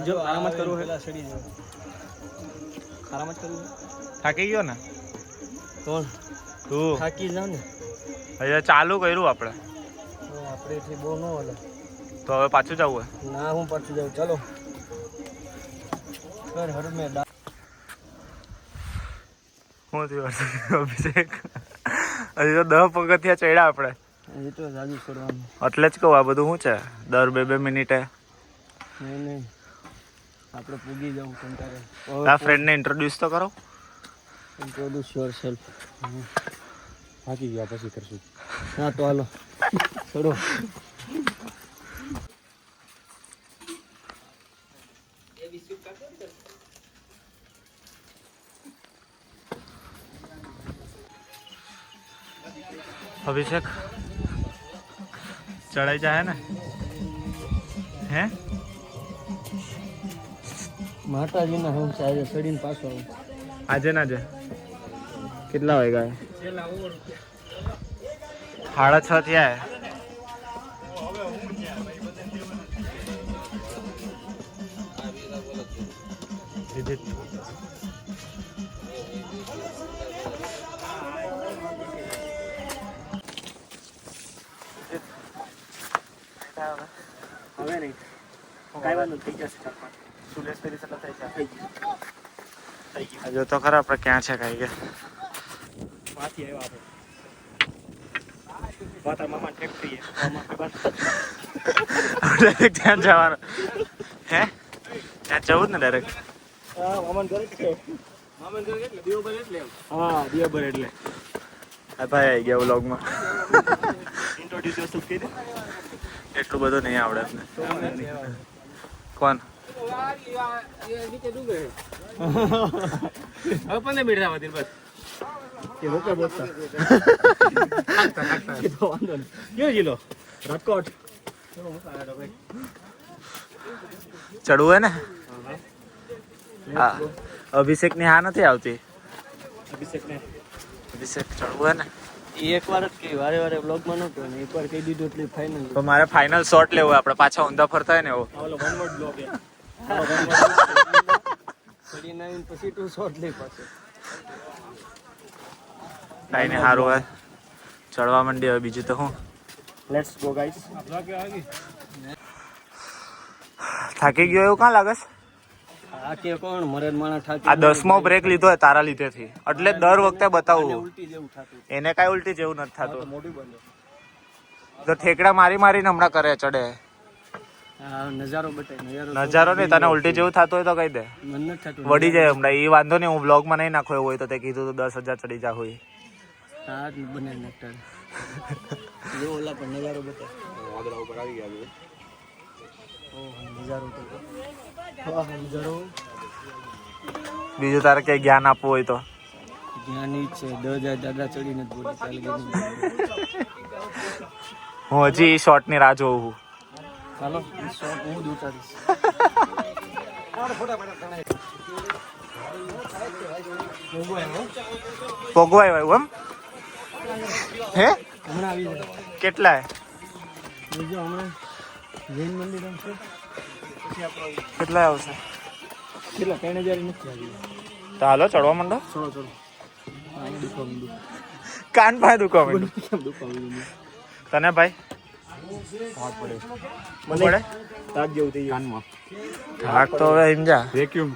જો આરામ જ કરવું પેલા સડી જાય આરામ જ કરવું થાકી ગયો ને કોણ તું થાકી જાવ ને હવે ચાલુ કર્યું આપણે આપણેથી બહુ ન હાલે તો હવે પાછું જવું ના હું પાછું જાઉં ચાલો સર હર મે હું થયું અભિષેક હજી તો 10 પગથિયા ચડ્યા આપણે એ તો જાજુ કરવાનું એટલે જ કહું આ બધું શું છે દર 2 મિનિટે નહીં આપણે પૂગી જવું કંટાળે આ ફ્રેન્ડને ઇન્ટ્રોડ્યુસ તો કરો ઇન્ટ્રોડ્યુસ યોર સેલ્ફ થાકી ગયા પછી કરશું હા તો હાલો ચડો અભિષેક ચડાઈ જાય ને હે માતાજીના હું આજે ચડીને પાછો આવું આજે ના જે કેટલા વાગ્યા 6:30 થયા હવે નહીં કાંઈ વાંધો થઈ જશે સુરેશ થઈ જો તો ખરા આપણે ક્યાં છે કઈ ગયા વાથી આવ્યા આપણે વાતા મામા ફેક્ટરી ડાયરેક્ટ ત્યાં જવાનું હે ત્યાં જવું જ ને ડાયરેક્ટ હા મામા ઘરે છે મામા ઘરે એટલે દિયોબર એટલે હા દિયોબર એટલે આ ભાઈ આવી ગયા વ્લોગમાં ઇન્ટ્રોડ્યુસ યોરસેલ્ફ કહી દે એટલું બધું નહીં આવડે ને કોણ હવે 15 મિનિટ થવા દે બસ કે રોકે બોલતા વાંધો નહીં કયો જિલ્લો રાજકોટ ચડવું હે ને હા અભિષેક ની હા નથી આવતી અભિષેક ચડવું હે ને એકવાર જ કહી વારે વારે બ્લોગમાં ન કહ્યું ને એકવાર કહી દીધું એટલે ફાઇનલ તો મારે ફાઇનલ શોટ લેવો આપણે પાછા ઊંધા ફરતા હોય ને એવો ઓલો વન વર્ડ બ્લોગ એ ચડી નાવીને પછી તું શોટ લઈ પાછો કાંઈ નહીં સારું હોય ચડવા માંડી હવે બીજું તો હું લેટ્સ ગો ગાઈસ થાકી ગયો એવું ક્યાં લાગે છે આ કે કોણ મરેદ માણા થાકી આ 10મો બ્રેક લીધો હોય તારા લીધેથી એટલે દર વખતે બતાવું ઉલટી જેવું થાતું એને કાંઈ ઉલટી જેવું નથી તો થતું મોઢું બંધ તો ઠેકડા મારીને હમણાં કરે ચડે હા નજારો બતાય નજારો નહીં તને ઉલટી જેવું થતું હોય તો કહી દે મન નથી થતું વળી જાય હમણાં એ વાંધો નહીં હું બ્લોગમાં નહીં નાખો એવું હોય તો તે કીધું તો 10,000 ચડી જા હોય હા બને નેક્ટર જો ઓલા પર નજારો બતાય વાદળા ઉપર આવી ગયા ઓહ નજારો તો વાહ નજારો બીજું તારે કઈ જ્ઞાન આપવું હોય તો જ્ઞાની છે 10,000 દાદા ચડીને જ બોલી ચાલી ગઈ હું હજી એ શોર્ટની રાહ જોઉં છું ચાલો શોટ હું જ ઉતારીશ પોગવાય એવું એમ હે હમણાં આવી જાય કેટલા બીજો હમણાં જૈન મંદિર આમ છે કેટલા આવશે કેટલા 3,000 નથી આવી તો હાલો ચડવા માંડો ચલો ચલો હા દુખો કાન પાસે દુખવા માંડ્યું કેમ દુખો તને ભાઈ હાથ પડે પડે તાક જેવું થઈ ગયું કાનમાં થાક તો હવે સમજા વેક્યુમ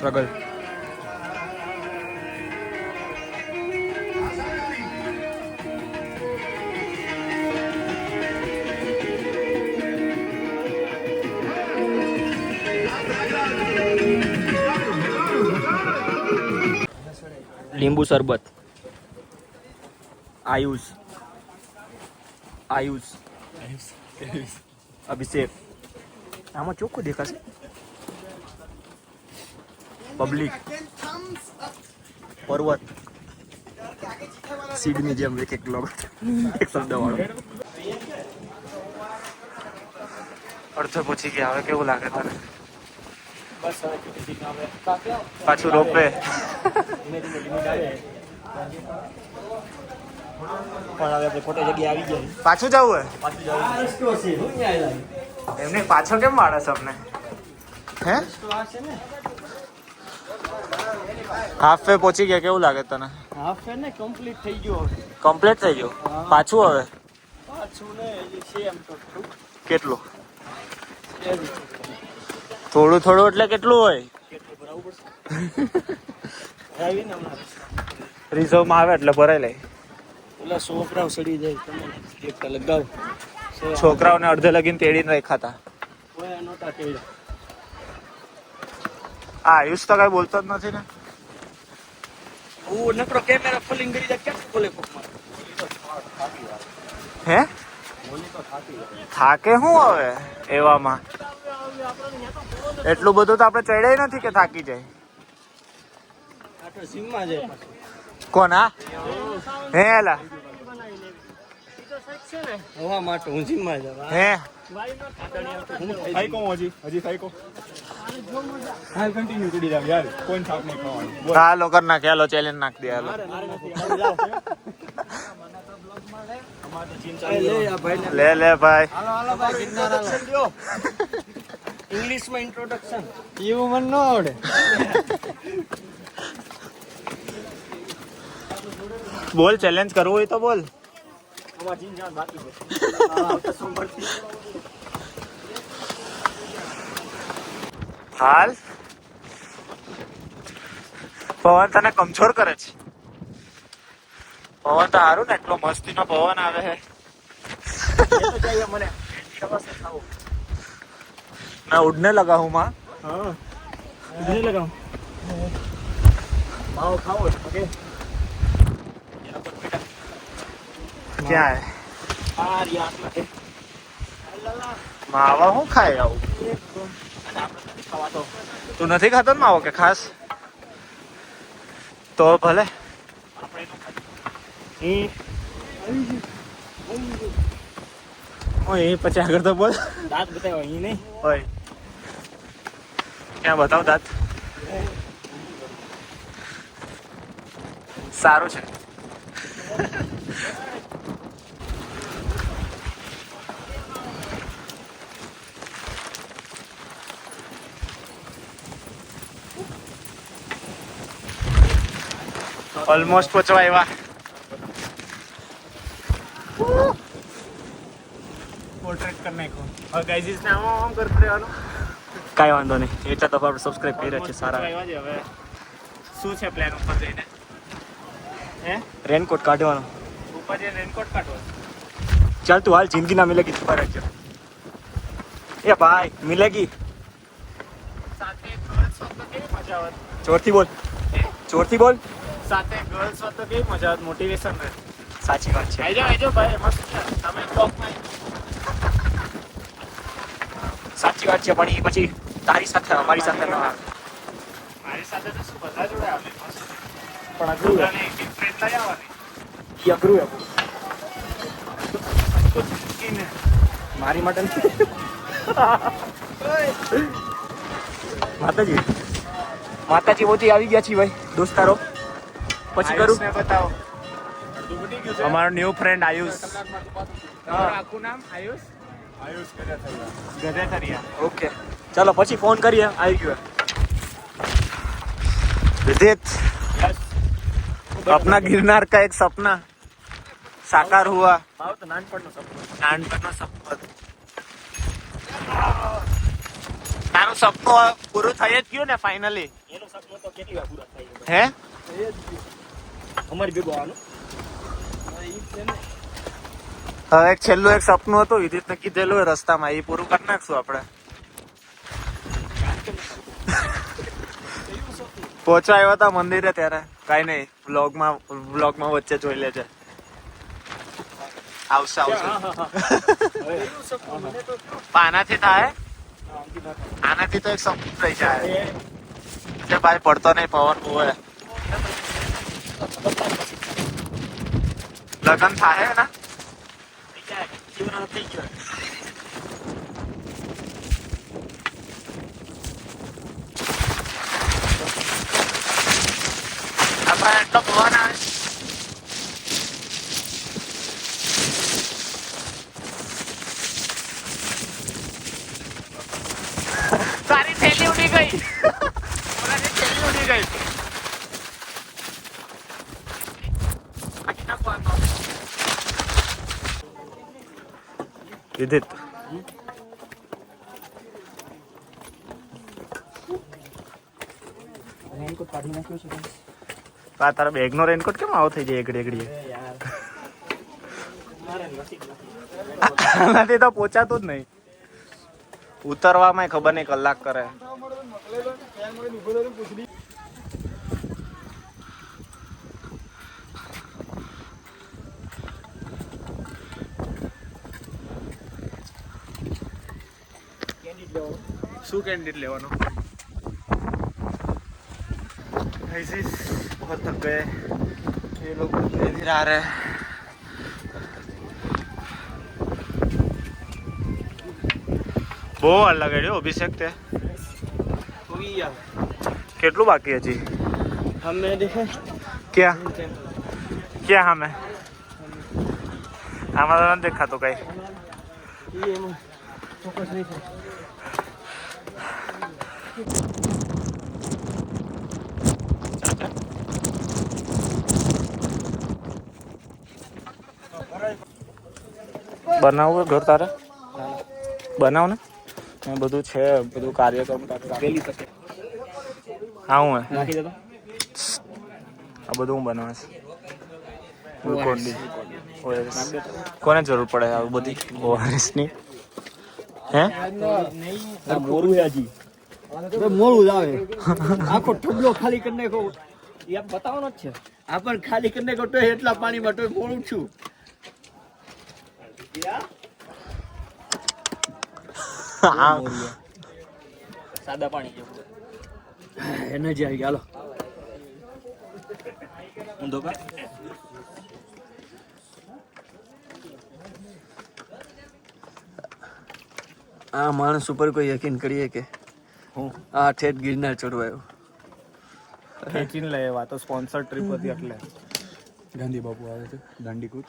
સ્ટ્રગલ લીંબુ શરબત આયુષ અભિષેક આમાં ચોખ્ખું દેખાશે પબ્લિક પર્વત સીડની જેમ એક શબ્દ વાળો અડધો પહોંચી ગયા. હવે કેવું લાગે તને? પાછું રોપવે. પણ હવે આપણે ખોટી જગ્યાએ આવી ગયા. પાછું જવું હે? પાછું જવું એમને પાછો કેમ વાળે છે અમને? હે હાફ વે પહોંચી ગયા. કેવું લાગે તને? હાફ ને કમ્પ્લીટ થઈ ગયો. કમ્પ્લીટ થઈ ગયું. પાછું હવે પાછું ને છે એમ તો કેટલું? થોડું થોડું એટલે કેટલું હોય? રિઝર્વમાં આવે એટલે ભરાઈ લે. ઓલા છોકરાઓ સડી જાય તમે એક લગાવ છોકરાઓને અડધે લગીને તેડીને રાખ્યા હતા. કોઈ નહોતા તેડ્યા. આ આયુષ તો કઈ બોલતો જ નથી ને. હું નકરો કેમેરા ફોલિંગ કરી જાય ક્યાં ખોલે કોકમાં. હે થાકે શું હવે એવામાં? એટલું બધું તો આપણે ચડ્યા નથી કે થાકી જાય. આ તો જીમમાં જાય પાછું. કોણ આ? હે એલા હવા માટે હું જીમમાં જાવ. હે હાલ કન્ટિન્યુ કરી જાવ યાર, કોઈ થાક નહીં ખાવાનું. હાલો કર નાખે. હાલો ચેલેન્જ નાખ દે. હાલો લે લે ભાઈ. ઇંગ્લિશમાં ઇન્ટ્રોડક્શન એવું મને ન આવડે. બોલ, ચેલેન્જ કરવું હોય તો બોલ. હાલ પવન તને કમજોર કરે છે. પવન તો સારું ને, એટલો મસ્તીનો પવન આવે છે. मैं उड़ने लगा हूँ माँ. हाँ उड़ने लगा हूँ. माओ खाओ ओके. क्या है यार लगे मावा હું ખાય આવું? તું નથી ખાતો ને માવો કે ખાસ? તો ભલે. ઓય પછી આગળ તો બોલ. દાંત બતાવ્યો અહીં નહીં. ઓય ક્યાં બતાવ દાંત? સારું છે. ઓલમોસ્ટ પહોંચવા આવ્યા. પોર્ટ્રેટ કરી નાખો. હવે ગાઈઝ ને આમ કરતું રહેવાનું. કાંઈ વાંધો નહીં. એટલા તો આપણે સબસ્ક્રાઇબ કર્યા છે સારા. હવે શું છે પ્લાન ઉપર જઈને? હે રેનકોટ કાઢવાનો. ઉપર જઈને રેનકોટ કાઢવો. ચાલ તું હાલ, જિંદગી ના મિલેગી તો રાખજો. એ ભાઈ મિલેગી. સાથે ગર્લ્સ હોત તો કેવી મજા આવત? જોરથી બોલ, જોરથી બોલ. સાથે ગર્લ્સ હોત તો કેવી મજા આવત? મોટિવેશન રહે. સાચી વાત છે. આજો ભાઈ. એમાં શું છે? તમે બ્લોગમાં સાચી વાત છે, પણ એ પછી તારી સાથે અમારી સાથે ના આવે. મારી સાથે તો શું બધા જોડે આવે. પણ અઘરું બધાને એક એક ફ્રેન્ડ લઈ આવવાની. એ અઘરું એમ તો જિંદગીને મારી માટે નથી. માતાજી માતાજી મોતી આવી ગયા છીએ ભાઈ દોસ્તારો. પછી કરું. આયુષને બતાવો. અમારો ન્યૂ ફ્રેન્ડ આયુષ. તમારું આખું નામ આયુષ? આયુષ કર્યા થયા. ગધેથરિયા. ઓકે ચાલો પછી ફોન કરીએ. આવી ગયો विदित, अपना गिरनार का एक सपना साकार हुआ. મારું તો નાનપણનું સપનું. નાનપણનો સપનો. તારું સપનું પૂરું થઈ જ ગયું ને ફાઇનલી? એનું સપનું તો કેટલી વાર પૂરા થાય હે? અમારી ભેગો આવવાનું. હવે એક છેલ્લું એક સપનું હતું વિદિતને કીધેલું રસ્તામાં, એ પૂરું કરી નાખશું આપણે. પહોંચવા આવ્યા હતા મંદિરે ત્યારે. કઈ નહીં, વ્લોગમાં વચ્ચે જોઈ લેજે. આવશે આનાથી થાય. આનાથી તો એક સપનું થઈ જાય. છે ભાઈ, પડતો નહીં, પવન બહુ હે. લગન થાય ને થઈ ગયો. આપણે એટલો પવન આવે. તારી થેલી ઉડી ગઈ. ઓલાની થેલી ઉડી ગઈ. વિદિત રેનકોટ કાઢી નાખ્યો છે. તારા બેગ નો રેનકોટ કેમ આવો થઈ જાય એકડી એકડી? આનાથી તો પહોંચાતું જ નહીં. ઉતરવામાં ખબર નહીં કલાક કરે. શું કેન્ડિડ લેવાનો? बहुत थक गए ये लोग, इधर आ रहे हैं. બહુ વાર લાગે છે અભિષેક તે. કેટલું બાકી હજી? હમે દેખે ક્યાં ક્યાં હમે? આમાં તો નથી દેખાતું કઈ. ફોકસ નહીં થાય. બનાવવું ઘર તારે? બનાવ ને, બધું છે, બધું કાર્યક્રમ વેલી શકે હા હું નાખી દેતો. આ બધું હું બનાવે છે. કોને જરૂર પડે આ બધી ઓઆરએસ ની? હે મોરું હજી મોરું જ આવે. આખો ઠબલો ખાલી કરી નાખો. એ બતાવવાનો જ છે. આ પણ ખાલી કરી નાખો તો એટલા પાણીમાં તો મોરું છું. સાદા પાણી જેવું એનર્જી આવી ગઈ. હાલો ઊંધો કર. આ માણસ ઉપર કોઈ યકીન કરીએ કે હું આ ઠેઠ ગિરનાર ચડવાયો? ખેંચીને લે, એવા તો સ્પોન્સર ટ્રીપ હતી એટલે. ગાંધી બાપુ આવે છે દાંડીકૂદ.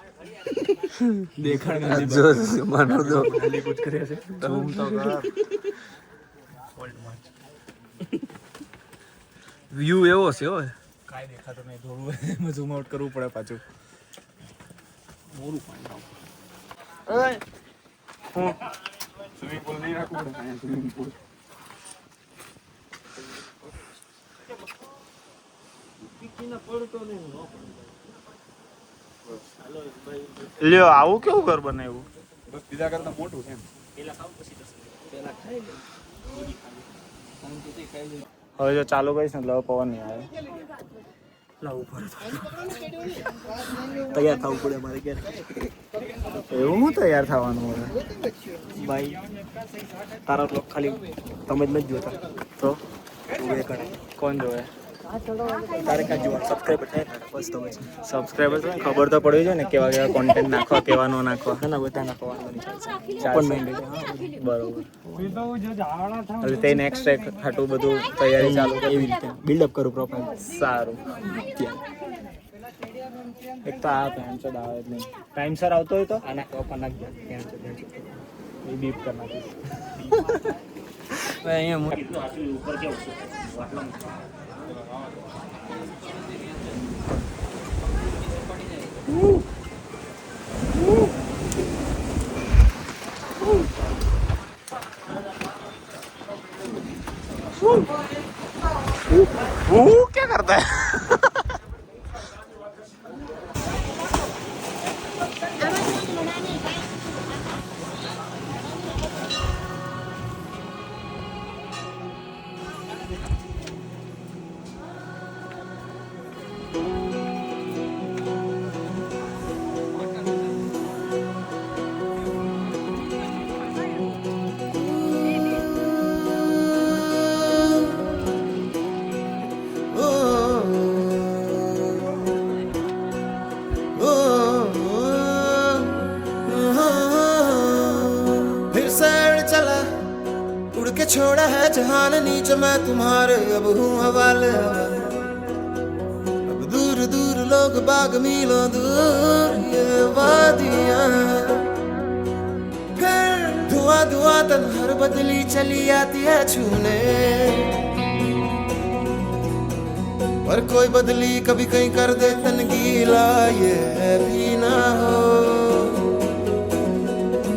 દેખાડ ગાંધી માનો દો દાંડીકૂદ કરે છે. ઝૂમ તો કર. વ્યૂ એવો છે હો. કાંઈ દેખાતું નહીં, થોડું એમાં ઝૂમ આઉટ કરવું પડે પાછું. મોરું પાણી સ્વિમિંગ પુલ નહીં રાખવું પડે અહીંયા સ્વિમિંગ પુલ. લ્યો આવું કેવું ઘર બનાવ્યું? બસ બીજા કરતા મોટું છે એમ. હવે જો ચાલુ કરીશ ને એટલે હવે પવન નહીં આવે. તૈયાર થવું પડે મારે ક્યારે. એવું હું તૈયાર થવાનું હવે? ભાઈ તારા બ્લોગ ખાલી તમે જ નથી જોતા તો જોવે કરે. કોણ જોવે? તારે કાંઈ જોવા સબસ્ક્રાઈબર થાય ને બસ તમે છે. સબસ્ક્રાઈબર ખબર તો પડવી જોઈએ ને કેવા કેવા કોન્ટેન્ટ નાખવા, કેવા ન નાખવા. ના ના બધા નાખવાનું ચાલશે. બરોબર. એટલે તે નેક્સ્ટ એક હાટું બધું તૈયારી ચાલુ કરી. એવી રીતે બિલ્ડઅપ કરું પ્રોફાઇલ. સારું. એક તો આ પેન્ટ આવે જ નહીં. ટાઈમસર આવતો હોય તો આના કપા નાખજો. એ બીપ કરી નાખીશ. અહીંયા वो क्या करता है? जहान नीच मैं तुम्हारे अब हूँ हवाले अब दूर दूर लोग बाग मीलों दूर ये वादियां फिर धुआं धुआं तन्हर बदली चली आती है छूने पर कोई बदली कभी कहीं कर दे तन गीला ये भी ना हो